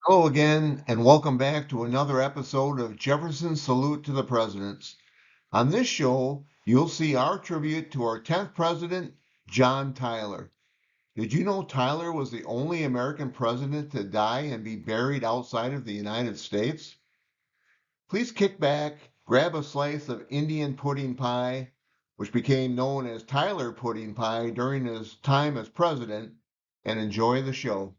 Hello again, and welcome back to another episode of Jefferson's Salute to the Presidents. On this show, you'll see our tribute to our 10th president, John Tyler. Did you know Tyler was the only American president to die and be buried outside of the United States? Please kick back, grab a slice of Indian pudding pie, which became known as Tyler pudding pie during his time as president, and enjoy the show.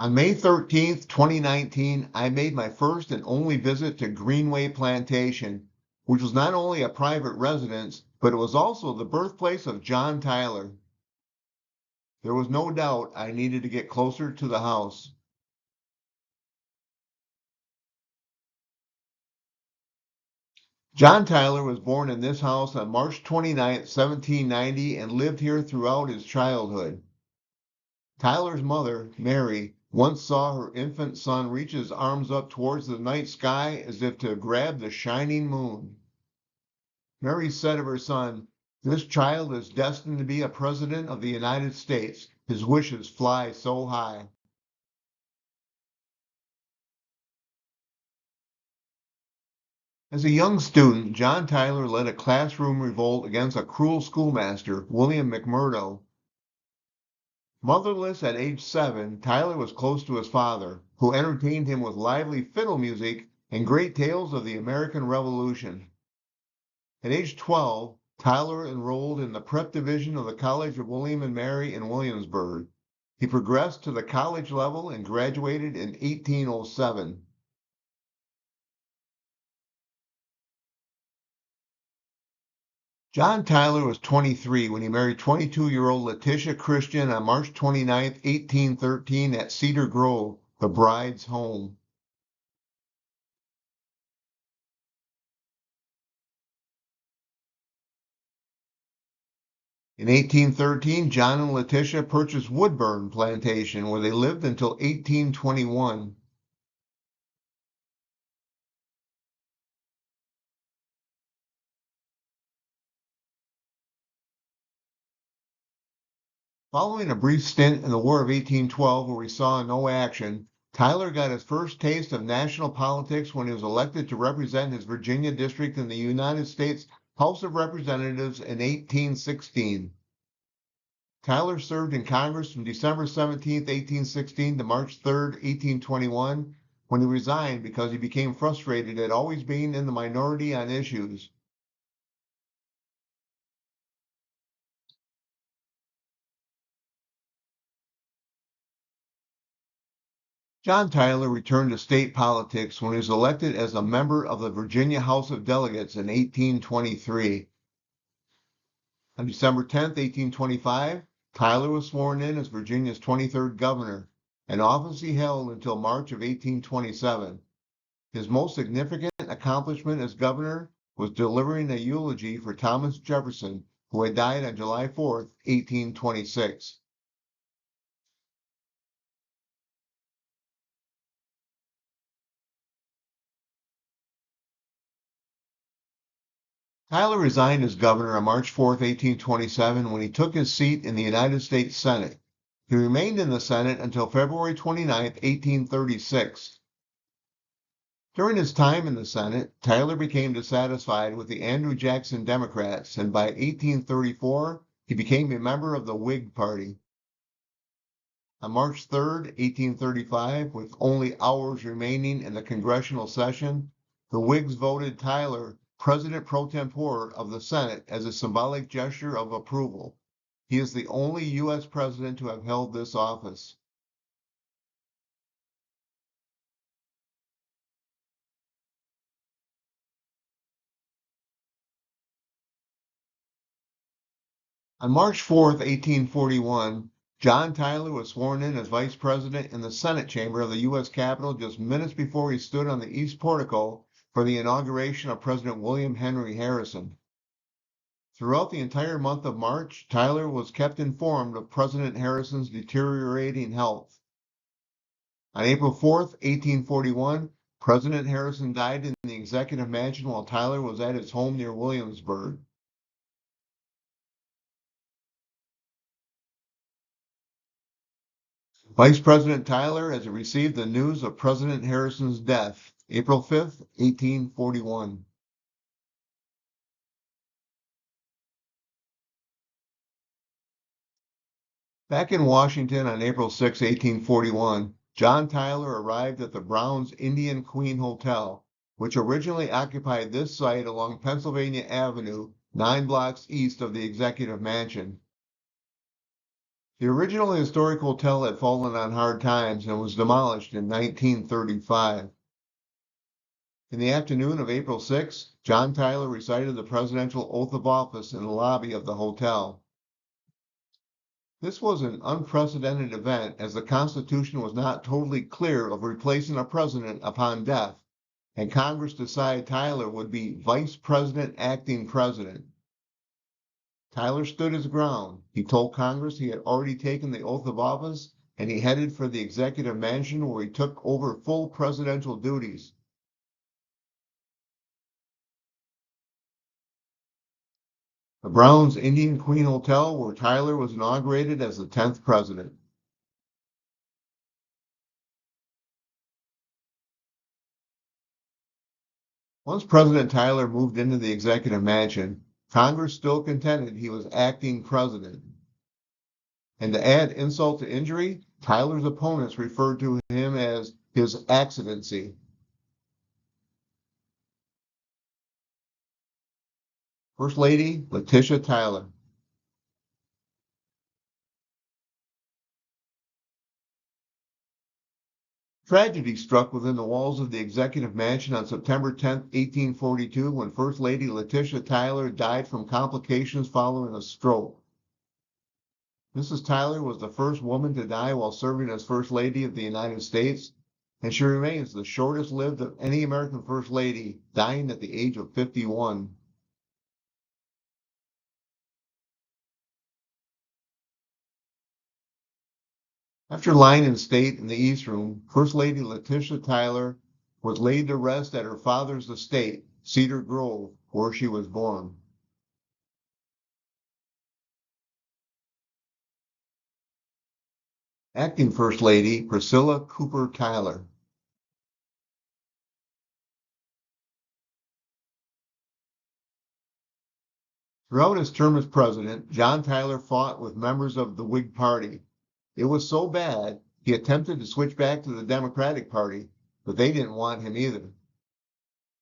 On May 13th, 2019, I made my first and only visit to Greenway Plantation, which was not only a private residence, but it was also the birthplace of John Tyler. There was no doubt I needed to get closer to the house. John Tyler was born in this house on March 29th, 1790, and lived here throughout his childhood. Tyler's mother, Mary, once saw her infant son reach his arms up towards the night sky as if to grab the shining moon. Mary said of her son, "This child is destined to be a president of the United States. His wishes fly so high." As a young student, John Tyler led a classroom revolt against a cruel schoolmaster, William McMurdo. Motherless at age 7, Tyler was close to his father, who entertained him with lively fiddle music and great tales of the American Revolution. At age 12, Tyler enrolled in the prep division of the College of William and Mary in Williamsburg. He progressed to the college level and graduated in 1807. John Tyler was 23 when he married 22-year-old Letitia Christian on March 29, 1813 at Cedar Grove, the bride's home. In 1813, John and Letitia purchased Woodburn Plantation, where they lived until 1821. Following a brief stint in the War of 1812 where he saw no action, Tyler got his first taste of national politics when he was elected to represent his Virginia district in the United States House of Representatives in 1816. Tyler served in Congress from December 17, 1816 to March 3, 1821, when he resigned because he became frustrated at always being in the minority on issues. John Tyler returned to state politics when he was elected as a member of the Virginia House of Delegates in 1823. On December 10, 1825, Tyler was sworn in as Virginia's 23rd governor, an office he held until March of 1827. His most significant accomplishment as governor was delivering a eulogy for Thomas Jefferson, who had died on July 4, 1826. Tyler resigned as governor on March 4, 1827, when he took his seat in the United States Senate. He remained in the Senate until February 29, 1836. During his time in the Senate, Tyler became dissatisfied with the Andrew Jackson Democrats, and by 1834, he became a member of the Whig Party. On March 3, 1835, with only hours remaining in the congressional session, the Whigs voted Tyler President pro tempore of the Senate as a symbolic gesture of approval. He is the only U.S. president to have held this office. On March 4, 1841, John Tyler was sworn in as Vice President in the Senate chamber of the U.S. Capitol just minutes before he stood on the East Portico for the inauguration of President William Henry Harrison. Throughout the entire month of March, Tyler was kept informed of President Harrison's deteriorating health. On April 4, 1841, President Harrison died in the executive mansion while Tyler was at his home near Williamsburg. Vice President Tyler has received the news of President Harrison's death, April 5, 1841. Back in Washington on April 6, 1841, John Tyler arrived at the Brown's Indian Queen Hotel, which originally occupied this site along Pennsylvania Avenue, 9 blocks east of the Executive Mansion. The original historic hotel had fallen on hard times and was demolished in 1935. In the afternoon of April 6, John Tyler recited the presidential oath of office in the lobby of the hotel. This was an unprecedented event as the Constitution was not totally clear of replacing a president upon death, and Congress decided Tyler would be Vice President Acting President. Tyler stood his ground. He told Congress he had already taken the oath of office and he headed for the Executive Mansion where he took over full presidential duties. The Brown's Indian Queen Hotel, where Tyler was inaugurated as the 10th president. Once President Tyler moved into the Executive Mansion, Congress still contended he was acting president. And to add insult to injury, Tyler's opponents referred to him as his accidency. First Lady Letitia Tyler. Tragedy struck within the walls of the Executive Mansion on September 10, 1842, when First Lady Letitia Tyler died from complications following a stroke. Mrs. Tyler was the first woman to die while serving as First Lady of the United States, and she remains the shortest lived of any American First Lady, dying at the age of 51. After lying in state in the East Room, First Lady Letitia Tyler was laid to rest at her father's estate, Cedar Grove, where she was born. Acting First Lady Priscilla Cooper Tyler. Throughout his term as president, John Tyler fought with members of the Whig Party. It was so bad, he attempted to switch back to the Democratic Party, but they didn't want him either.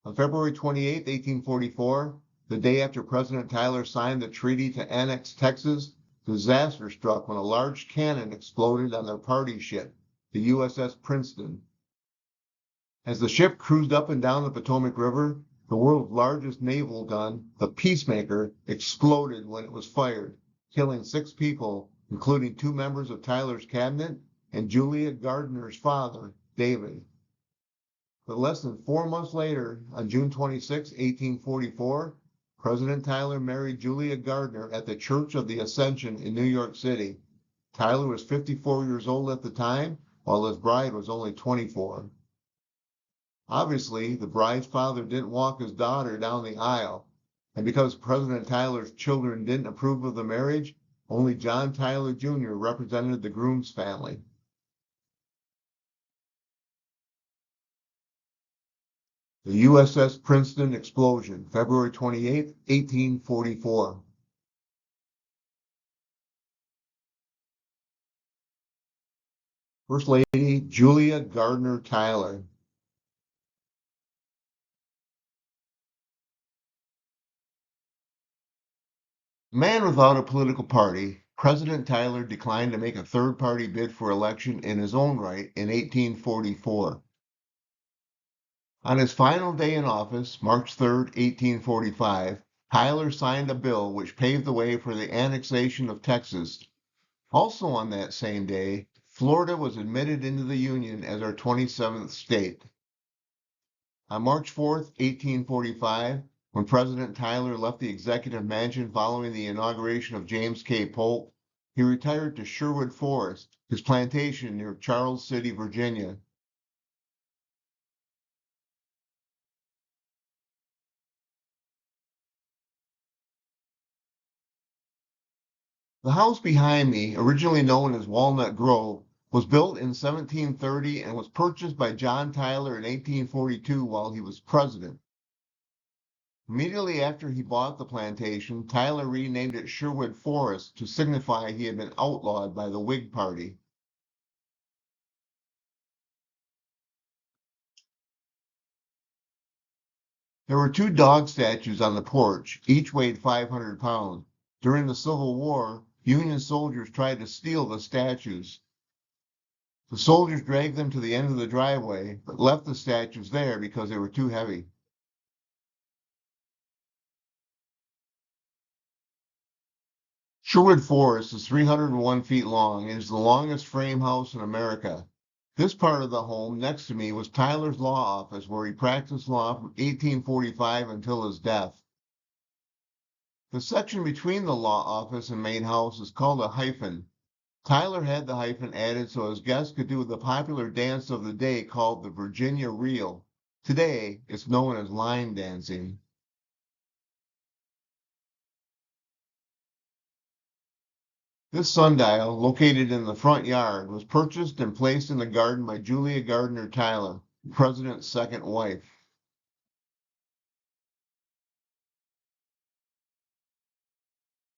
On February 28, 1844, the day after President Tyler signed the treaty to annex Texas, disaster struck when a large cannon exploded on their party ship, the USS Princeton. As the ship cruised up and down the Potomac River, the world's largest naval gun, the Peacemaker, exploded when it was fired, killing 6 people, including 2 members of Tyler's cabinet and Julia Gardner's father, David. But less than 4 months later, on June 26, 1844, President Tyler married Julia Gardner at the Church of the Ascension in New York City. Tyler was 54 years old at the time, while his bride was only 24. Obviously, the bride's father didn't walk his daughter down the aisle, and because President Tyler's children didn't approve of the marriage, only John Tyler Jr. represented the groom's family. The USS Princeton explosion, February 28, 1844. First Lady Julia Gardner Tyler. Man without a political party, President Tyler declined to make a third-party bid for election in his own right in 1844. On his final day in office, March 3, 1845, Tyler signed a bill which paved the way for the annexation of Texas. Also on that same day, Florida was admitted into the Union as our 27th state. On March 4th, 1845, when President Tyler left the executive mansion following the inauguration of James K. Polk, he retired to Sherwood Forest, his plantation near Charles City, Virginia. The house behind me, originally known as Walnut Grove, was built in 1730 and was purchased by John Tyler in 1842 while he was president. Immediately after he bought the plantation, Tyler renamed it Sherwood Forest to signify he had been outlawed by the Whig Party. There were two dog statues on the porch, each weighed 500 pounds. During the Civil War, Union soldiers tried to steal the statues. The soldiers dragged them to the end of the driveway, but left the statues there because they were too heavy. Sherwood Forest is 301 feet long and is the longest frame house in America. This part of the home next to me was Tyler's law office, where he practiced law from 1845 until his death. The section between the law office and main house is called a hyphen. Tyler had the hyphen added so his guests could do the popular dance of the day called the Virginia Reel. Today, it's known as line dancing. This sundial, located in the front yard, was purchased and placed in the garden by Julia Gardner Tyler, the president's second wife.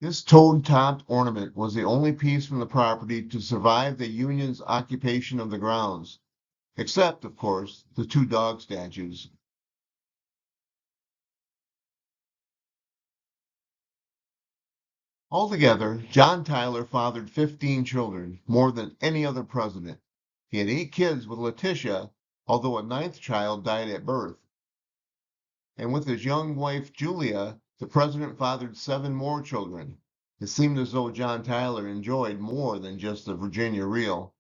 This toad-topped ornament was the only piece from the property to survive the Union's occupation of the grounds, except, of course, the two dog statues. Altogether, John Tyler fathered 15 children, more than any other president. He had 8 kids with Letitia, although a ninth child died at birth. And with his young wife Julia, the president fathered 7 more children. It seemed as though John Tyler enjoyed more than just the Virginia Reel.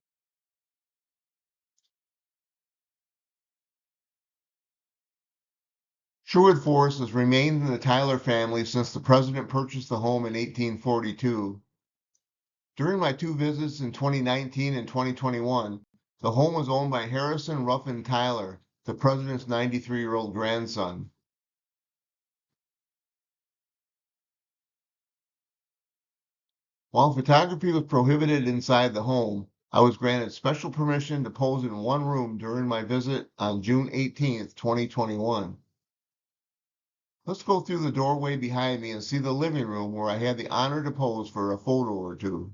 Sherwood Forest has remained in the Tyler family since the president purchased the home in 1842. During my 2 visits in 2019 and 2021, the home was owned by Harrison Ruffin Tyler, the president's 93-year-old grandson. While photography was prohibited inside the home, I was granted special permission to pose in one room during my visit on June 18, 2021. Let's go through the doorway behind me and see the living room where I had the honor to pose for a photo or two.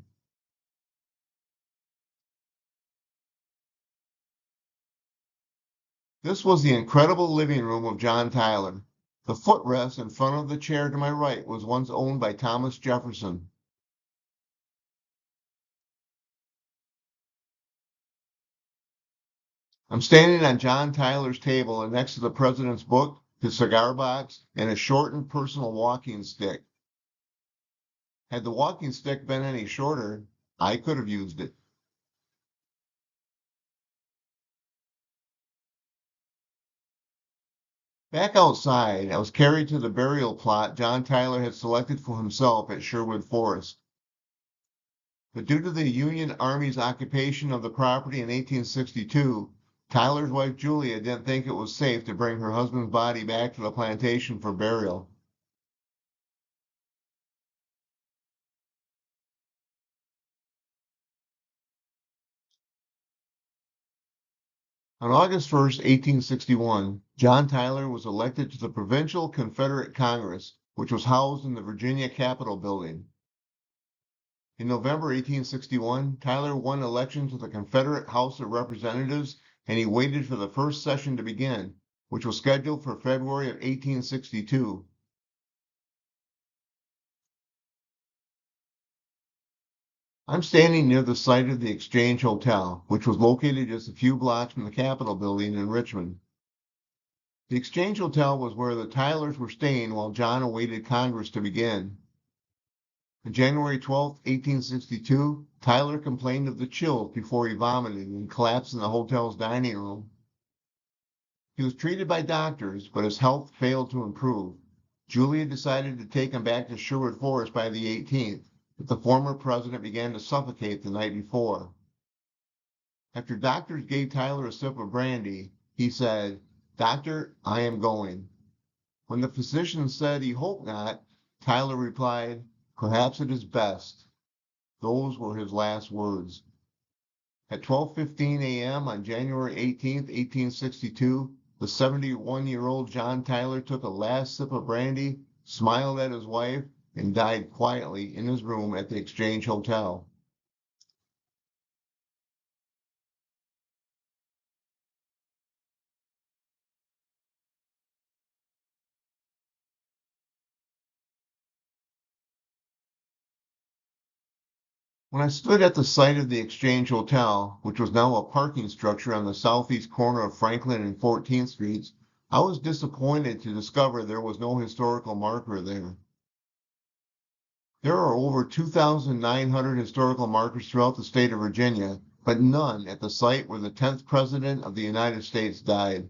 This was the incredible living room of John Tyler. The footrest in front of the chair to my right was once owned by Thomas Jefferson. I'm standing on John Tyler's table and next to the president's book, his cigar box, and a shortened personal walking stick. Had the walking stick been any shorter, I could have used it. Back outside, I was carried to the burial plot John Tyler had selected for himself at Sherwood Forest. But due to the Union Army's occupation of the property in 1862, Tyler's wife Julia didn't think it was safe to bring her husband's body back to the plantation for burial. On August 1st, 1861, John Tyler was elected to the Provincial Confederate Congress, which was housed in the Virginia Capitol building. In November 1861, Tyler won election to the Confederate House of Representatives and he waited for the first session to begin, which was scheduled for February of 1862. I'm standing near the site of the Exchange Hotel, which was located just a few blocks from the Capitol building in Richmond. The Exchange Hotel was where the Tylers were staying while John awaited Congress to begin. On January 12, 1862, Tyler complained of the chills before he vomited and collapsed in the hotel's dining room. He was treated by doctors, but his health failed to improve. Julia decided to take him back to Sherwood Forest by the 18th, but the former president began to suffocate the night before. After doctors gave Tyler a sip of brandy, he said, "Doctor, I am going." When the physician said he hoped not, Tyler replied, "Perhaps it is best." Those were his last words. At 12:15 a.m. on January 18, 1862, the 71-year-old John Tyler took a last sip of brandy, smiled at his wife, and died quietly in his room at the Exchange Hotel. When I stood at the site of the Exchange Hotel, which was now a parking structure on the southeast corner of Franklin and 14th Streets, I was disappointed to discover there was no historical marker there. There are over 2,900 historical markers throughout the state of Virginia, but none at the site where the 10th President of the United States died.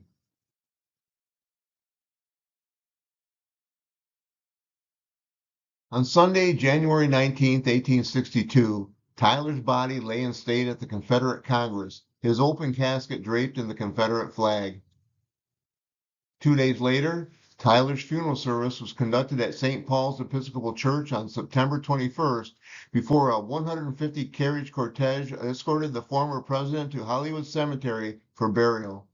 On Sunday, January 19, 1862, Tyler's body lay in state at the Confederate Congress, his open casket draped in the Confederate flag. 2 days later, Tyler's funeral service was conducted at St. Paul's Episcopal Church on September 21st before a 150 carriage cortege escorted the former president to Hollywood Cemetery for burial.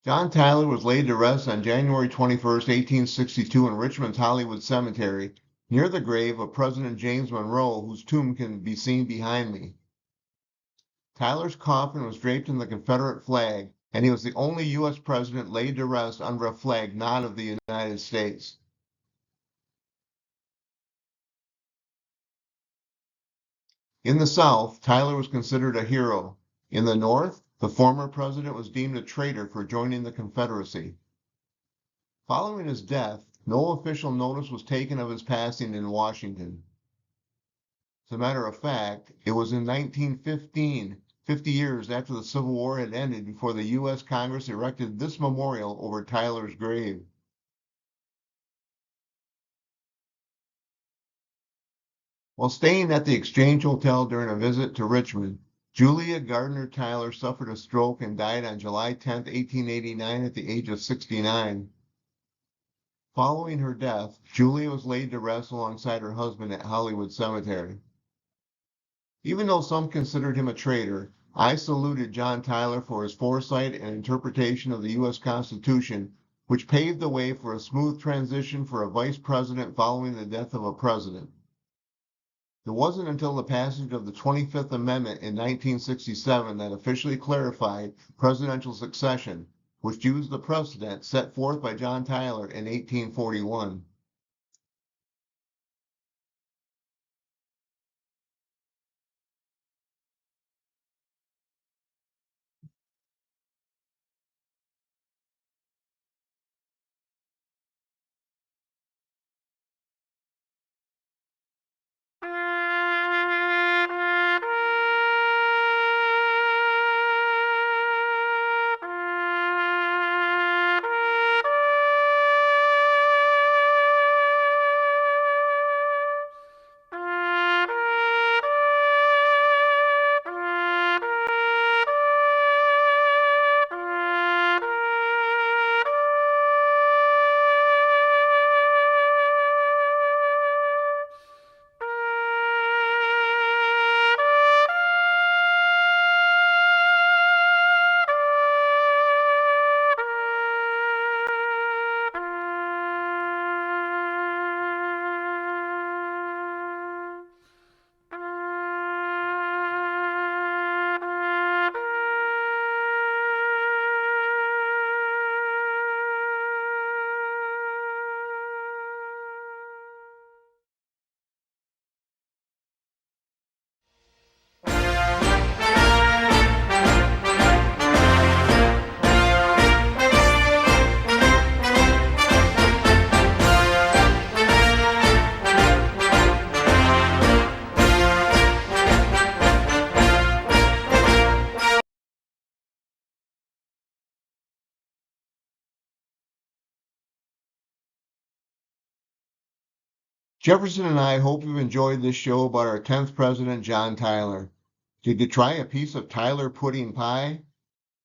John Tyler was laid to rest on January 21st, 1862 in Richmond's Hollywood Cemetery, near the grave of President James Monroe, whose tomb can be seen behind me. Tyler's coffin was draped in the Confederate flag, and he was the only U.S. president laid to rest under a flag not of the United States. In the South, Tyler was considered a hero. In the North, the former president was deemed a traitor for joining the Confederacy. Following his death, no official notice was taken of his passing in Washington. As a matter of fact, it was in 1915, 50 years after the Civil War had ended, before the U.S. Congress erected this memorial over Tyler's grave. While staying at the Exchange Hotel during a visit to Richmond, Julia Gardner Tyler suffered a stroke and died on July 10, 1889 at the age of 69. Following her death, Julia was laid to rest alongside her husband at Hollywood Cemetery. Even though some considered him a traitor, I saluted John Tyler for his foresight and interpretation of the U.S. Constitution, which paved the way for a smooth transition for a vice president following the death of a president. It wasn't until the passage of the 25th Amendment in 1967 that officially clarified presidential succession, which used the precedent set forth by John Tyler in 1841. Jefferson and I hope you've enjoyed this show about our 10th president, John Tyler. Did you try a piece of Tyler pudding pie?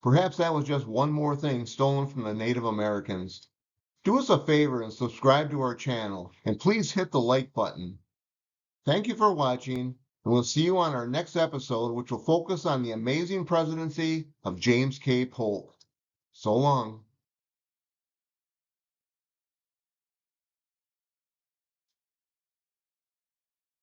Perhaps that was just one more thing stolen from the Native Americans. Do us a favor and subscribe to our channel, and please hit the like button. Thank you for watching, and we'll see you on our next episode, which will focus on the amazing presidency of James K. Polk. So long.